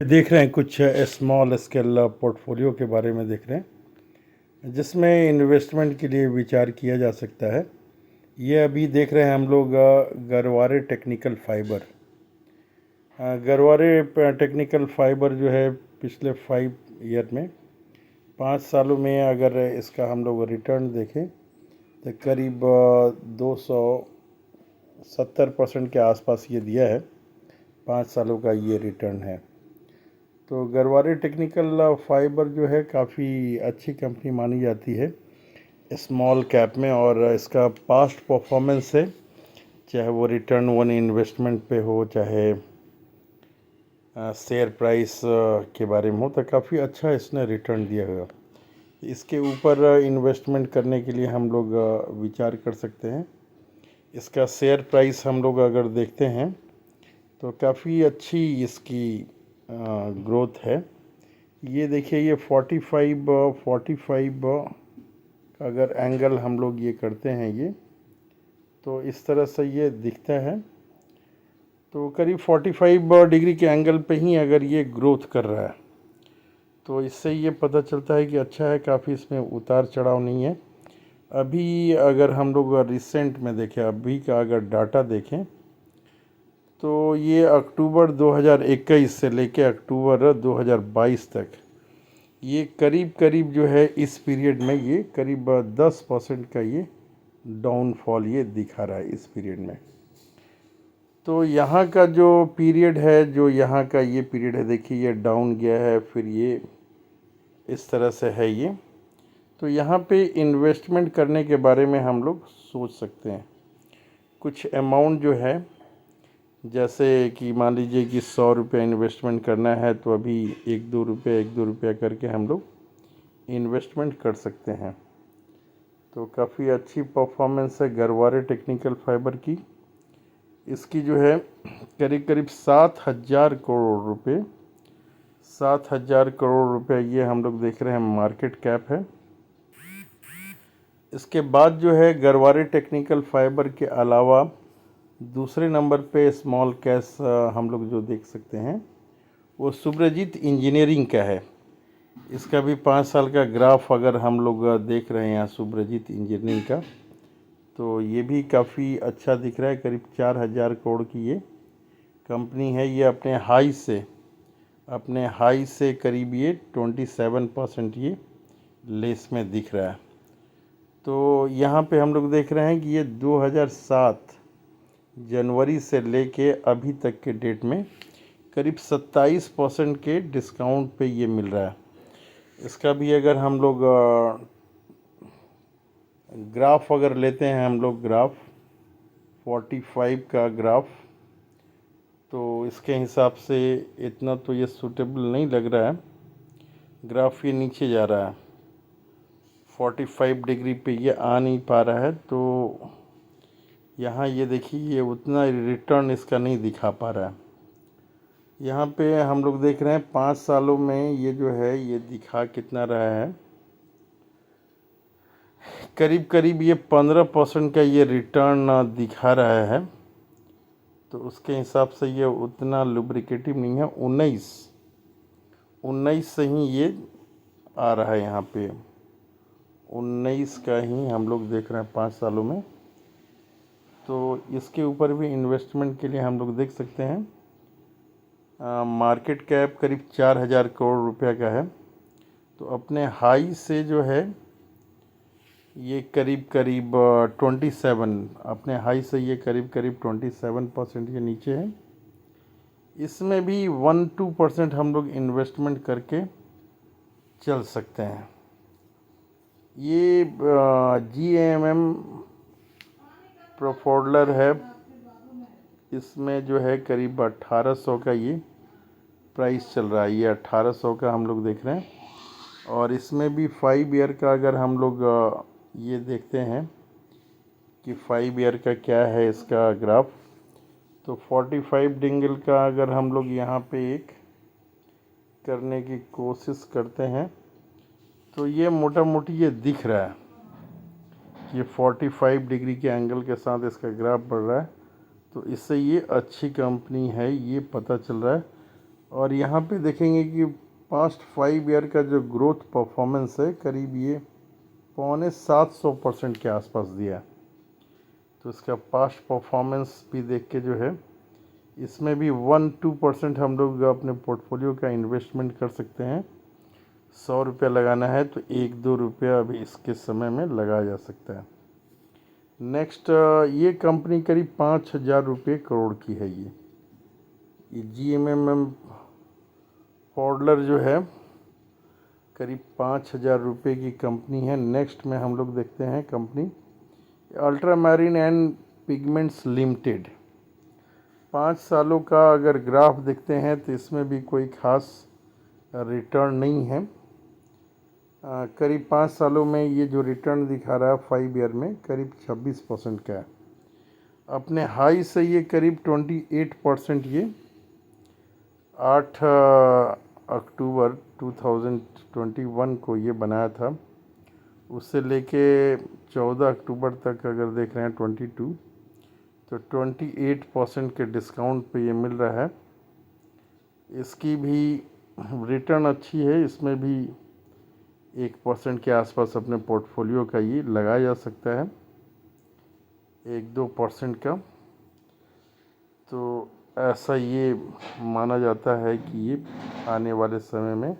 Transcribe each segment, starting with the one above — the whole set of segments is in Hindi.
देख रहे हैं कुछ स्मॉल स्केल पोर्टफोलियो के बारे में देख रहे हैं जिसमें इन्वेस्टमेंट के लिए विचार किया जा सकता है। ये अभी देख रहे हैं हम लोग Garware technical fibre. Garware technical fibre जो है पिछले 5 ईयर में 5 सालों में अगर इसका हम लोग रिटर्न देखें तो करीब 270% के आसपास ये दिया है। 5 सालों का ये रिटर्न है। तो गरवारे टेक्निकल फाइबर जो है काफ़ी अच्छी कंपनी मानी जाती है स्मॉल कैप में, और इसका पास्ट परफॉर्मेंस है, चाहे वो रिटर्न वन इन्वेस्टमेंट पे हो, चाहे शेयर प्राइस के बारे में हो, तो काफ़ी अच्छा इसने रिटर्न दिया हुआ। इसके ऊपर इन्वेस्टमेंट करने के लिए हम लोग विचार कर सकते हैं। इसका शेयर प्राइस हम लोग अगर देखते हैं तो काफ़ी अच्छी इसकी ग्रोथ है। ये देखिए, ये 45 का अगर एंगल हम लोग ये करते हैं ये, तो इस तरह से ये दिखता है। तो करीब 45 डिग्री के एंगल पे ही अगर ये ग्रोथ कर रहा है तो इससे ये पता चलता है कि अच्छा है, काफ़ी इसमें उतार चढ़ाव नहीं है। अभी अगर हम लोग रिसेंट में देखें, अभी का अगर डाटा देखें, तो ये अक्टूबर 2021 से लेके अक्टूबर 2022 तक ये करीब करीब जो है इस पीरियड में ये करीब 10% का ये डाउनफॉल ये दिखा रहा है इस पीरियड में। तो यहाँ का जो पीरियड है, जो यहाँ का ये पीरियड है, देखिए ये डाउन गया है, फिर ये इस तरह से है ये। तो यहाँ पे इन्वेस्टमेंट करने के बारे में हम लोग सोच सकते हैं। कुछ अमाउंट जो है, जैसे कि मान लीजिए कि 100 रुपये इन्वेस्टमेंट करना है, तो अभी 1-2 रुपया करके हम लोग इन्वेस्टमेंट कर सकते हैं। तो काफ़ी अच्छी परफॉर्मेंस है गरवारे टेक्निकल फाइबर की। इसकी जो है करीब करीब 7,000 करोड़ रुपए, 7,000 करोड़ रुपए ये हम लोग देख रहे हैं मार्केट कैप है। इसके बाद जो है गरवारे टेक्निकल फाइबर के अलावा दूसरे नंबर पे स्मॉल कैश हम लोग जो देख सकते हैं वो सुब्रजीत इंजीनियरिंग का है। इसका भी 5 साल का ग्राफ अगर हम लोग देख रहे हैं यहाँ सुब्रजीत इंजीनियरिंग का, तो ये भी काफ़ी अच्छा दिख रहा है। करीब 4,000 करोड़ की ये कंपनी है। ये अपने हाई से करीब ये 27% ये लेस में दिख रहा है। तो यहाँ पे हम लोग देख रहे हैं कि ये 2007 जनवरी से लेके अभी तक के डेट में करीब 27% के डिस्काउंट पे ये मिल रहा है। इसका भी अगर हम लोग ग्राफ अगर लेते हैं, हम लोग ग्राफ 45 का ग्राफ, तो इसके हिसाब से इतना तो ये सूटेबल नहीं लग रहा है। ग्राफ ये नीचे जा रहा है, 45 डिग्री पे ये आ नहीं पा रहा है। तो यहाँ ये देखिए, ये उतना रिटर्न इसका नहीं दिखा पा रहा है। यहाँ पे हम लोग देख रहे हैं 5 सालों में ये जो है ये दिखा कितना रहा है, करीब करीब ये 15% का ये रिटर्न दिखा रहा है। तो उसके हिसाब से ये उतना लुब्रिकेटिव नहीं है। 19 से ही ये आ रहा है। यहाँ पे 19 का ही हम लोग देख रहे हैं 5 सालों में। तो इसके ऊपर भी इन्वेस्टमेंट के लिए हम लोग देख सकते हैं। मार्केट कैप करीब 4,000 करोड़ रुपया का है। तो अपने हाई से जो है ये करीब करीब 27, अपने हाई से ये करीब करीब 27% के नीचे है। इसमें भी 1-2% हम लोग इन्वेस्टमेंट करके चल सकते हैं। ये GAMM प्रोफोल्डर है। इसमें जो है करीब 1,800 का ये प्राइस चल रहा है। ये 1,800 का हम लोग देख रहे हैं। और इसमें भी 5 ईयर का अगर हम लोग ये देखते हैं कि 5 ईयर का क्या है इसका ग्राफ, तो 45 डिंगल का अगर हम लोग यहाँ पे एक करने की कोशिश करते हैं, तो ये मोटा मोटी ये दिख रहा है कि 45 डिग्री के एंगल के साथ इसका ग्राफ बढ़ रहा है। तो इससे ये अच्छी कंपनी है, ये पता चल रहा है। और यहाँ पे देखेंगे कि पास्ट 5 ईयर का जो ग्रोथ परफॉर्मेंस है करीब ये 625% के आसपास दिया। तो इसका पास्ट परफॉर्मेंस भी देख के जो है इसमें भी 1-2% हम लोग अपने पोर्टफोलियो का इन्वेस्टमेंट कर सकते हैं। 100 रुपया लगाना है तो 1-2 रुपया अभी इसके समय में लगाया जा सकता है। नेक्स्ट ये कंपनी करीब 5,000 रुपये करोड़ की है। ये GMM फॉडलर जो है करीब 5,000 रुपये की कंपनी है। नेक्स्ट में हम लोग देखते हैं कंपनी अल्ट्रामैरिन एंड पिगमेंट्स लिमिटेड। 5 सालों का अगर ग्राफ देखते हैं तो इसमें भी कोई ख़ास रिटर्न नहीं है। करीब 5 सालों में ये जो रिटर्न दिखा रहा है 5 ईयर में करीब 26% का है। अपने हाई से ये करीब 28% ये 8 अक्टूबर 2021 को ये बनाया था। उससे लेके 14 अक्टूबर तक अगर देख रहे हैं 22 तो 28% के डिस्काउंट पे ये मिल रहा है। इसकी भी रिटर्न अच्छी है। इसमें भी 1% के आसपास अपने पोर्टफोलियो का ये लगाया जा सकता है, 1-2% का। तो ऐसा ये माना जाता है कि ये आने वाले समय में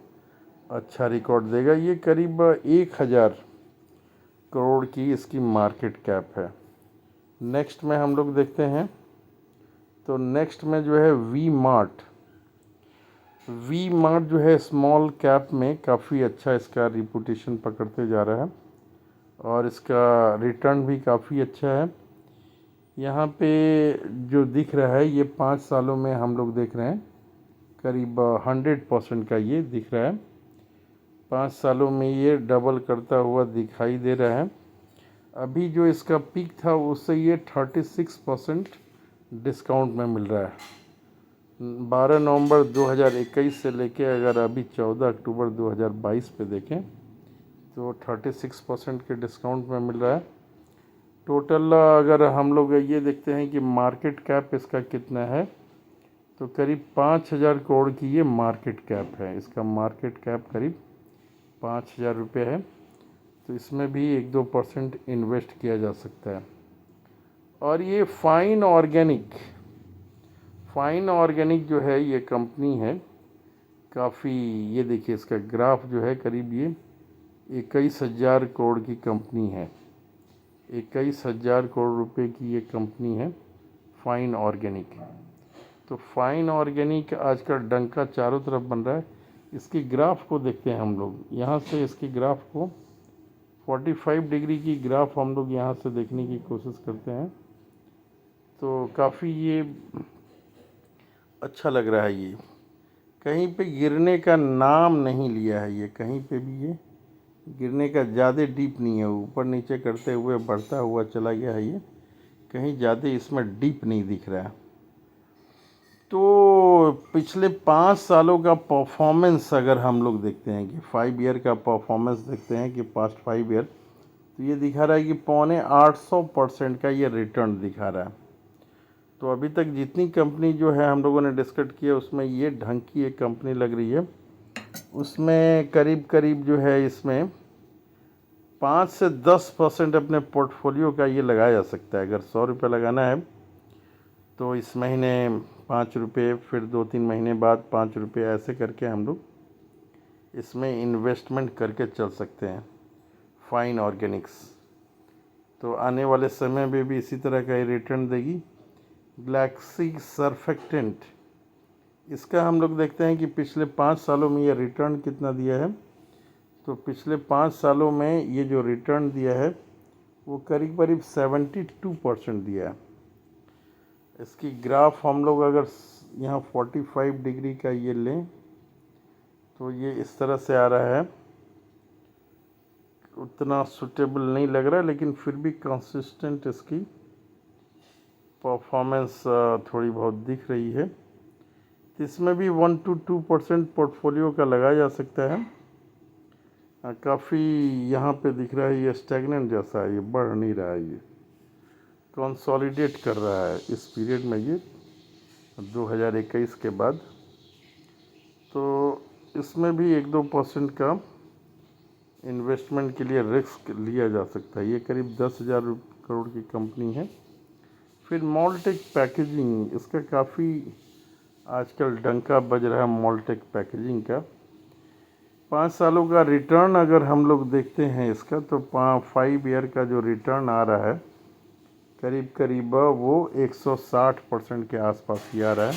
अच्छा रिकॉर्ड देगा। ये करीब 1,000 करोड़ की इसकी मार्केट कैप है। नेक्स्ट में हम लोग देखते हैं तो नेक्स्ट में जो है वी मार्ट जो है स्मॉल कैप में काफ़ी अच्छा इसका रिपुटेशन पकड़ते जा रहा है और इसका रिटर्न भी काफ़ी अच्छा है। यहाँ पे जो दिख रहा है ये 5 सालों में हम लोग देख रहे हैं करीब 100% का ये दिख रहा है। 5 सालों में ये डबल करता हुआ दिखाई दे रहा है। अभी जो इसका पीक था उससे ये 36% डिस्काउंट में मिल रहा है। 12 नवंबर 2021 से लेके अगर अभी 14 अक्टूबर 2022 पे देखें तो 36% के डिस्काउंट में मिल रहा है। टोटल अगर हम लोग ये देखते हैं कि मार्केट कैप इसका कितना है तो करीब 5,000 करोड़ की ये मार्केट कैप है। इसका मार्केट कैप करीब 5,000 रुपये है। तो इसमें भी 1-2% इन्वेस्ट किया जा सकता है। और ये फाइन ऑर्गेनिक जो है ये कंपनी है काफ़ी, ये देखिए इसका ग्राफ जो है करीब ये 21,000 करोड़ की कंपनी है। 21,000 करोड़ रुपए की ये कंपनी है फाइन ऑर्गेनिक। तो फाइन ऑर्गेनिक आज का डंका चारों तरफ बन रहा है। इसकी ग्राफ को देखते हैं हम लोग यहाँ से। इसकी ग्राफ को 45 डिग्री की ग्राफ हम लोग यहाँ से देखने की कोशिश करते हैं तो काफ़ी ये अच्छा लग रहा है। ये कहीं पे गिरने का नाम नहीं लिया है। ये कहीं पे भी ये गिरने का ज़्यादा डीप नहीं है। ऊपर नीचे करते हुए बढ़ता हुआ चला गया है। ये कहीं ज़्यादा इसमें डीप नहीं दिख रहा है। तो पिछले 5 सालों का परफॉर्मेंस अगर हम लोग देखते हैं कि 5 ईयर का परफॉर्मेंस देखते हैं कि पास्ट 5 ईयर तो ये दिखा रहा है कि 750% का ये रिटर्न दिखा रहा है। तो अभी तक जितनी कंपनी जो है हम लोगों ने डिस्कस किया उसमें ये ढंग की एक कंपनी लग रही है। उसमें करीब जो है इसमें 5 से 10% अपने पोर्टफोलियो का ये लगाया जा सकता है। अगर 100 रुपये लगाना है तो इस महीने 5 रुपये, फिर 2-3 महीने बाद 5 रुपये, ऐसे करके हम लोग इसमें इन्वेस्टमेंट करके चल सकते हैं फाइन ऑर्गेनिक्स। तो आने वाले समय में भी इसी तरह का ही रिटर्न देगी। गैलेक्सी सर्फेक्टेंट, इसका हम लोग देखते हैं कि पिछले 5 सालों में ये रिटर्न कितना दिया है। तो पिछले 5 सालों में ये जो रिटर्न दिया है वो करीब 72% दिया है। इसकी ग्राफ हम लोग अगर यहाँ 45 डिग्री का ये लें तो ये इस तरह से आ रहा है। उतना सूटेबल नहीं लग रहा है लेकिन फिर भी कंसिस्टेंट इसकी परफॉर्मेंस थोड़ी बहुत दिख रही है। इसमें भी 1-2% पोर्टफोलियो का लगाया जा सकता है। काफ़ी यहाँ पे दिख रहा है ये स्टैग्नेंट जैसा है, ये बढ़ नहीं रहा है। ये कंसोलिडेट कर रहा है इस पीरियड में ये 2021 के बाद। इसमें भी 1-2% का इन्वेस्टमेंट के लिए रिस्क लिया जा सकता है। ये करीब 10,000 करोड़ की कंपनी है। फिर मॉलटेक पैकेजिंग, इसका काफ़ी आजकल डंका बज रहा है मॉलटेक पैकेजिंग का। 5 सालों का रिटर्न अगर हम लोग देखते हैं इसका, तो 5 ईयर का जो रिटर्न आ रहा है करीब करीब वो 160% के आसपास ही आ रहा है।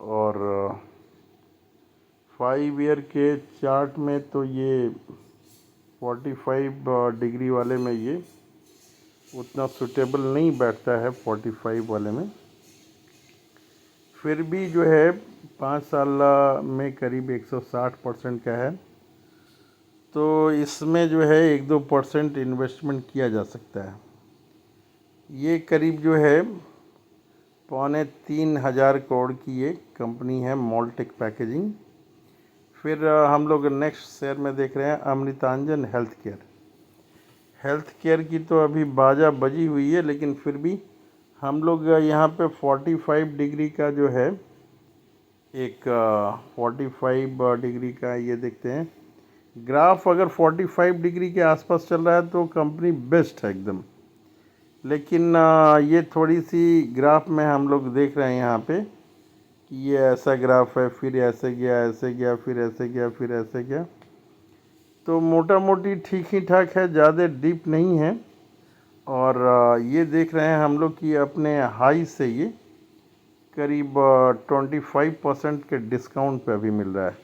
और 5 ईयर के चार्ट में तो ये 45 डिग्री वाले में ये उतना सूटेबल नहीं बैठता है 45 वाले में। फिर भी जो है 5 साल में करीब 160% का है, तो इसमें जो है 1-2% इन्वेस्टमेंट किया जा सकता है। ये करीब जो है 2,500 करोड़ की ये कंपनी है मॉलटेक पैकेजिंग। फिर हम लोग नेक्स्ट शेयर में देख रहे हैं Amrutanjan health care. Health care की तो अभी बाजा बजी हुई है, लेकिन फिर भी हम लोग यहाँ पे 45 डिग्री का जो है एक 45 डिग्री का ये देखते हैं ग्राफ। अगर 45 डिग्री के आसपास चल रहा है तो कंपनी बेस्ट है एकदम। लेकिन ये थोड़ी सी ग्राफ में हम लोग देख रहे हैं यहाँ पे कि ये ऐसा ग्राफ है, फिर ऐसे गया, फिर ऐसे गया, फिर ऐसे गया। तो मोटा मोटी ठीक ही ठाक है, ज़्यादा डीप नहीं है। और ये देख रहे हैं हम लोग कि अपने हाई से ये करीब 25% के डिस्काउंट पे अभी मिल रहा है।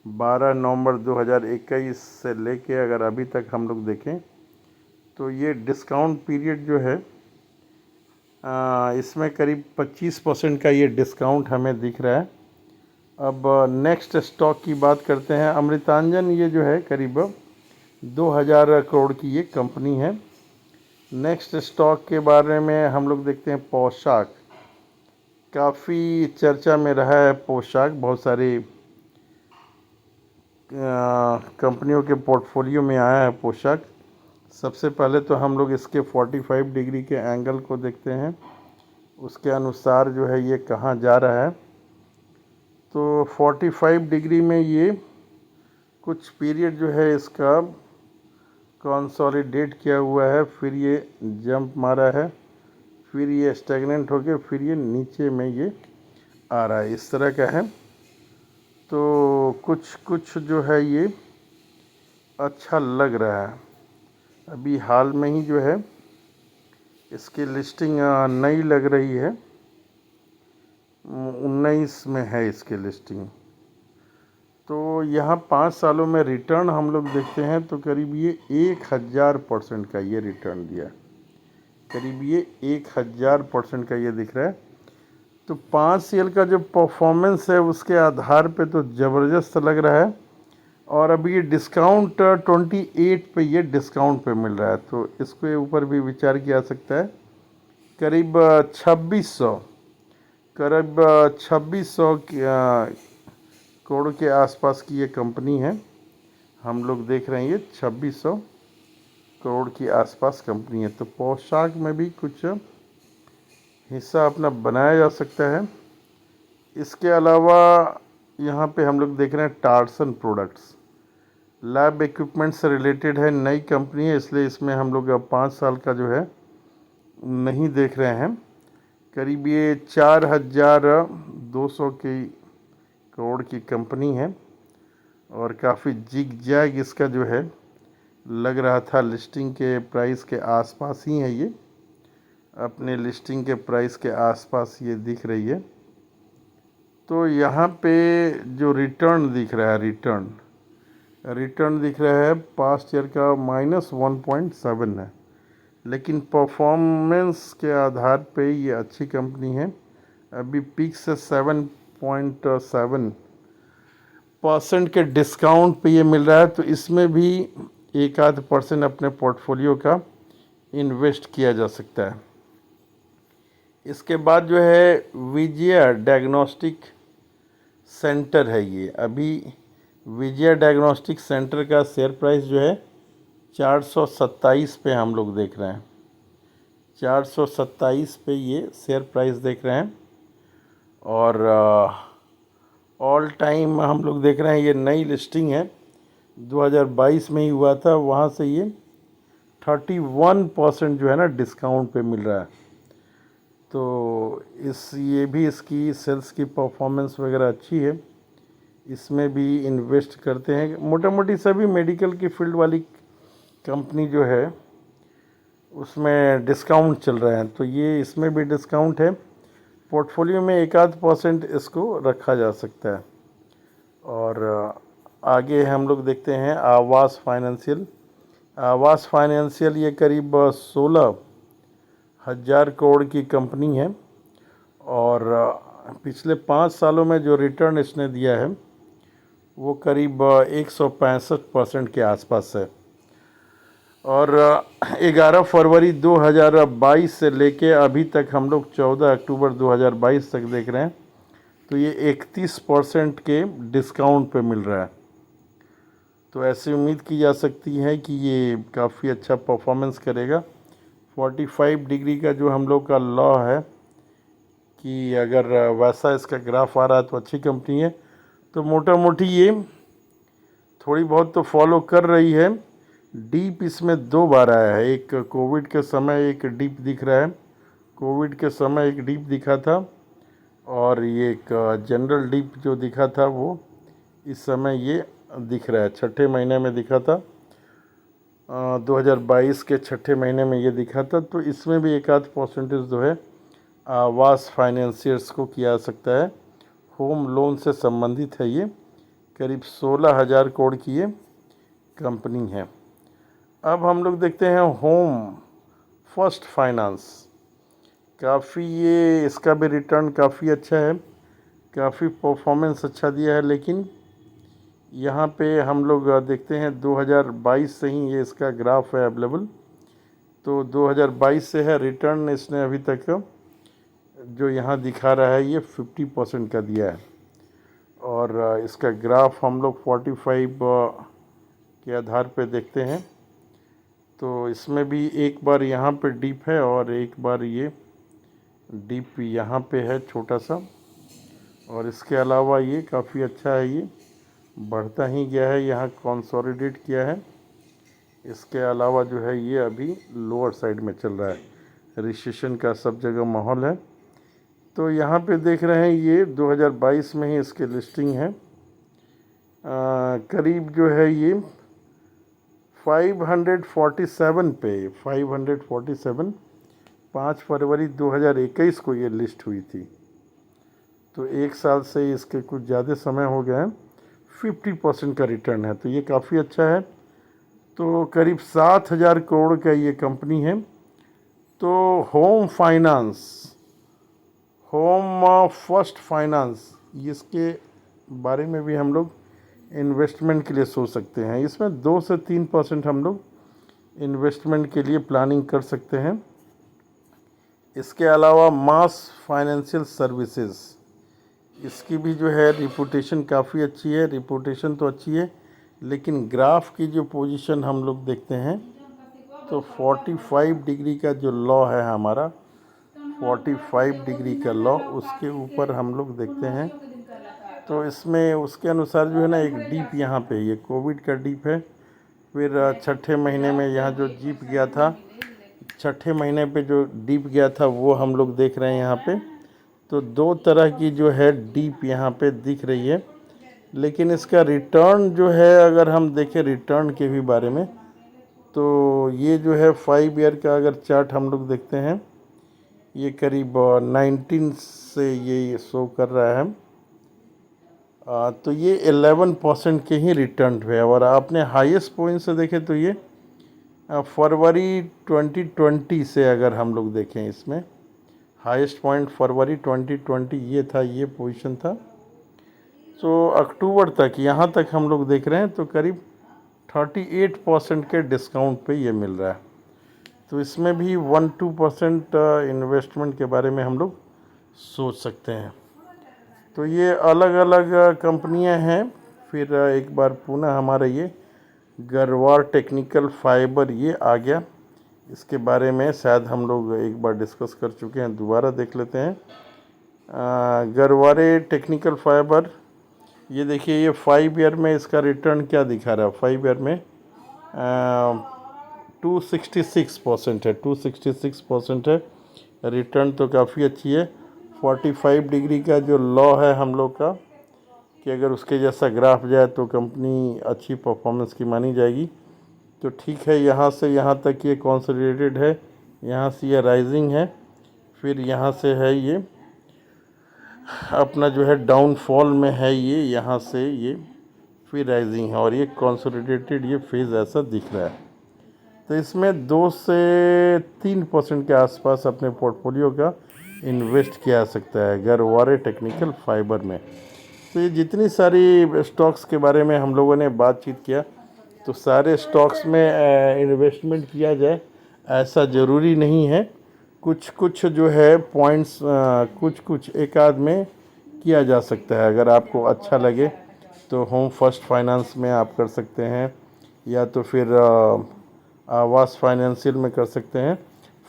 12 नवंबर 2021 से लेके अगर अभी तक हम लोग देखें तो ये डिस्काउंट पीरियड जो है इसमें करीब 25% का ये डिस्काउंट हमें दिख रहा है। अब नेक्स्ट स्टॉक की बात करते हैं। अमृतांजन ये जो है करीब 2,000 करोड़ की ये कंपनी है। नेक्स्ट स्टॉक के बारे में हम लोग देखते हैं पोशाक। काफ़ी चर्चा में रहा है पोशाक, बहुत सारी कंपनियों के पोर्टफोलियो में आया है पोशाक। सबसे पहले तो हम लोग इसके 45 डिग्री के एंगल को देखते हैं, उसके अनुसार जो है ये कहाँ जा रहा है। तो 45 डिग्री में ये कुछ पीरियड जो है इसका कंसोलिडेट किया हुआ है, फिर ये जंप मारा है, फिर ये स्टैग्नेंट हो गया, फिर ये नीचे में ये आ रहा है, इस तरह का है। तो कुछ जो है ये अच्छा लग रहा है। अभी हाल में ही जो है इसकी लिस्टिंग नई लग रही है, 19 में है इसकी लिस्टिंग। तो यहाँ 5 सालों में रिटर्न हम लोग देखते हैं तो करीब ये 1,000% का ये रिटर्न दिया, करीब ये 1,000% का ये दिख रहा है। तो 5 साल का जो परफॉर्मेंस है उसके आधार पे तो ज़बरदस्त लग रहा है। और अभी ये डिस्काउंट 28 पे ये डिस्काउंट पे मिल रहा है, तो इसके ऊपर भी विचार किया जा सकता है। करीब 2600 करोड़ के आसपास की ये कंपनी है। हम लोग देख रहे हैं ये 2600 करोड़ की आसपास कंपनी है। तो पोशाक में भी कुछ हिस्सा अपना बनाया जा सकता है। इसके अलावा यहाँ पे हम लोग देख रहे हैं टार्सन प्रोडक्ट्स, लैब इक्विपमेंट से रिलेटेड है, नई कंपनी है, इसलिए इसमें हम लोग 5 साल का जो है नहीं देख रहे हैं। करीब ये 4,200 की करोड़ की कंपनी है और काफ़ी जिग जैग इसका जो है लग रहा था। लिस्टिंग के प्राइस के आसपास ही है ये, अपने लिस्टिंग के प्राइस के आसपास ये दिख रही है। तो यहाँ पे जो रिटर्न दिख रहा है, रिटर्न दिख रहा है पास्ट ईयर का -1.7 है, लेकिन परफॉर्मेंस के आधार पे ये अच्छी कंपनी है। अभी पीक से 7.7% के डिस्काउंट पे ये मिल रहा है, तो इसमें भी 1-8% अपने पोर्टफोलियो का इन्वेस्ट किया जा सकता है। इसके बाद जो है विजय डायग्नोस्टिक सेंटर है। ये अभी विजय डायग्नोस्टिक सेंटर का शेयर प्राइस जो है 427 पे हम लोग देख रहे हैं, 427 पे ये शेयर प्राइस देख रहे हैं। और ऑल टाइम हम लोग देख रहे हैं, ये नई लिस्टिंग है, 2022 में ही हुआ था, वहाँ से ये 31% जो है ना डिस्काउंट पे मिल रहा है। तो ये भी इसकी सेल्स की परफॉर्मेंस वगैरह अच्छी है, इसमें भी इन्वेस्ट करते हैं। मोटा मोटी सभी मेडिकल की फील्ड वाली कंपनी जो है उसमें डिस्काउंट चल रहा है, तो ये इसमें भी डिस्काउंट है। पोर्टफोलियो में 1-8% इसको रखा जा सकता है। और आगे हम लोग देखते हैं आवास फाइनेंशियल। आवास फाइनेंशियल ये करीब 16,000 करोड़ की कंपनी है, और पिछले 5 सालों में जो रिटर्न इसने दिया है वो करीब 165% के आसपास है। और 11 फरवरी 2022 से लेके अभी तक हम लोग 14 अक्टूबर 2022 तक देख रहे हैं, तो ये 31% के डिस्काउंट पे मिल रहा है। तो ऐसी उम्मीद की जा सकती है कि ये काफ़ी अच्छा परफॉर्मेंस करेगा। 45 डिग्री का जो हम लोग का लॉ है कि अगर वैसा इसका ग्राफ आ रहा है तो अच्छी कंपनी है। तो मोटा मोटी ये थोड़ी बहुत तो फॉलो कर रही है। डीप इसमें 2 बार आया है, एक कोविड के समय एक डीप दिख रहा है, कोविड के समय एक डीप दिखा था, और ये एक जनरल डीप जो दिखा था वो इस समय ये दिख रहा है, छठे महीने में दिखा था, 2022 के छठे महीने में ये दिखा था। तो इसमें भी 1-8% जो है आवास फाइनेंसियर्स को किया जा सकता है। होम लोन से संबंधित है, ये करीब 16,000 करोड़ की ये कंपनी है। अब हम लोग देखते हैं होम फर्स्ट फाइनेंस। काफ़ी ये इसका भी रिटर्न काफ़ी अच्छा है, काफ़ी परफॉर्मेंस अच्छा दिया है, लेकिन यहाँ पे हम लोग देखते हैं 2022 से ही ये इसका ग्राफ है अवेलेबल। तो 2022 से है रिटर्न, इसने अभी तक जो यहाँ दिखा रहा है ये 50% का दिया है। और इसका ग्राफ हम लोग 45 के आधार पे देखते हैं, तो इसमें भी एक बार यहाँ पे डीप है और एक बार ये डीप यहाँ पे है छोटा सा, और इसके अलावा ये काफ़ी अच्छा है, ये बढ़ता ही गया है, यहाँ कंसोलिडेट किया है। इसके अलावा जो है ये अभी लोअर साइड में चल रहा है, रिसेशन का सब जगह माहौल है। तो यहाँ पे देख रहे हैं ये 2022 में ही इसकी लिस्टिंग है, करीब जो है ये 547 पे 547 5 फरवरी 2021 को ये लिस्ट हुई थी। तो 1 साल से इसके कुछ ज़्यादा समय हो गया है, 50% का रिटर्न है, तो ये काफ़ी अच्छा है। तो करीब 7,000 करोड़ का ये कंपनी है। तो home finance, home first finance, इसके बारे में भी हम लोग इन्वेस्टमेंट के लिए सोच सकते हैं। इसमें 2 से 3% हम लोग इन्वेस्टमेंट के लिए प्लानिंग कर सकते हैं। इसके अलावा मास फाइनेंशियल सर्विसेज, इसकी भी जो है रिपूटेशन काफ़ी अच्छी है। रिपूटेशन तो अच्छी है, लेकिन ग्राफ की जो पोजीशन हम लोग देखते हैं तो 45 डिग्री का जो लॉ है हमारा, 45 डिग्री का लॉ, उसके ऊपर हम लोग देखते हैं। तो इसमें उसके अनुसार जो है ना एक डीप यहाँ पे, ये कोविड का डीप है। फिर छठे महीने में यहाँ जो डीप गया था, छठे महीने पे जो डीप गया था वो हम लोग देख रहे हैं यहाँ पे। तो 2 तरह की जो है डीप यहाँ पे दिख रही है, लेकिन इसका रिटर्न जो है अगर हम देखें रिटर्न के भी बारे में, तो ये जो है 5 ईयर का अगर चार्ट हम लोग देखते हैं, ये करीब 19 से ये शो कर रहा है। तो ये 11% के ही रिटर्न है। और आपने हाईएस्ट पॉइंट से देखें तो ये फरवरी 2020 से अगर हम लोग देखें, इसमें हाईएस्ट पॉइंट फरवरी 2020 ये था, ये पोजीशन था। तो अक्टूबर तक यहाँ तक हम लोग देख रहे हैं तो करीब 38% के डिस्काउंट पे ये मिल रहा है। तो इसमें भी 1-2% इन्वेस्टमेंट के बारे में हम लोग सोच सकते हैं। तो ये अलग अलग कंपनियां हैं। फिर एक बार पुनः हमारा ये गरवार टेक्निकल फाइबर ये आ गया, इसके बारे में शायद हम लोग एक बार डिस्कस कर चुके हैं, दोबारा देख लेते हैं। गरवारे टेक्निकल फाइबर ये देखिए, ये 5 ईयर में इसका रिटर्न क्या दिखा रहा है। 5 ईयर में 266% है, 266% है। रिटर्न तो काफ़ी अच्छी है। 45 डिग्री का जो लॉ है हम लोग का, कि अगर उसके जैसा ग्राफ जाए तो कंपनी अच्छी परफॉर्मेंस की मानी जाएगी। तो ठीक है, यहाँ से यहाँ तक ये कंसोलिडेटेड है, यहाँ से ये राइजिंग है, फिर यहाँ से है ये अपना जो है डाउनफॉल में है, ये यहाँ से ये फिर राइजिंग है, और ये कंसोलिडेटेड ये फेज़ ऐसा दिख रहा है। तो इसमें 2 से 3% के आसपास अपने पोर्टफोलियो का इन्वेस्ट किया जा सकता है गरवारे टेक्निकल फाइबर में। तो ये जितनी सारी स्टॉक्स के बारे में हम लोगों ने बातचीत किया, तो सारे स्टॉक्स में इन्वेस्टमेंट किया जाए ऐसा ज़रूरी नहीं है। कुछ कुछ जो है पॉइंट्स कुछ कुछ एक आध में किया जा सकता है। अगर आपको अच्छा लगे तो होम फर्स्ट फाइनेंस में आप कर सकते हैं, या तो फिर आवास फाइनेंशियल में कर सकते हैं।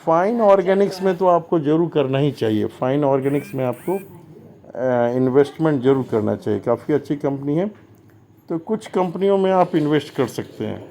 फाइन ऑर्गेनिक्स में तो आपको ज़रूर करना ही चाहिए। फाइन ऑर्गेनिक्स में आपको इन्वेस्टमेंट ज़रूर करना चाहिए, काफ़ी अच्छी कंपनी है। तो कुछ कंपनियों में आप इन्वेस्ट कर सकते हैं।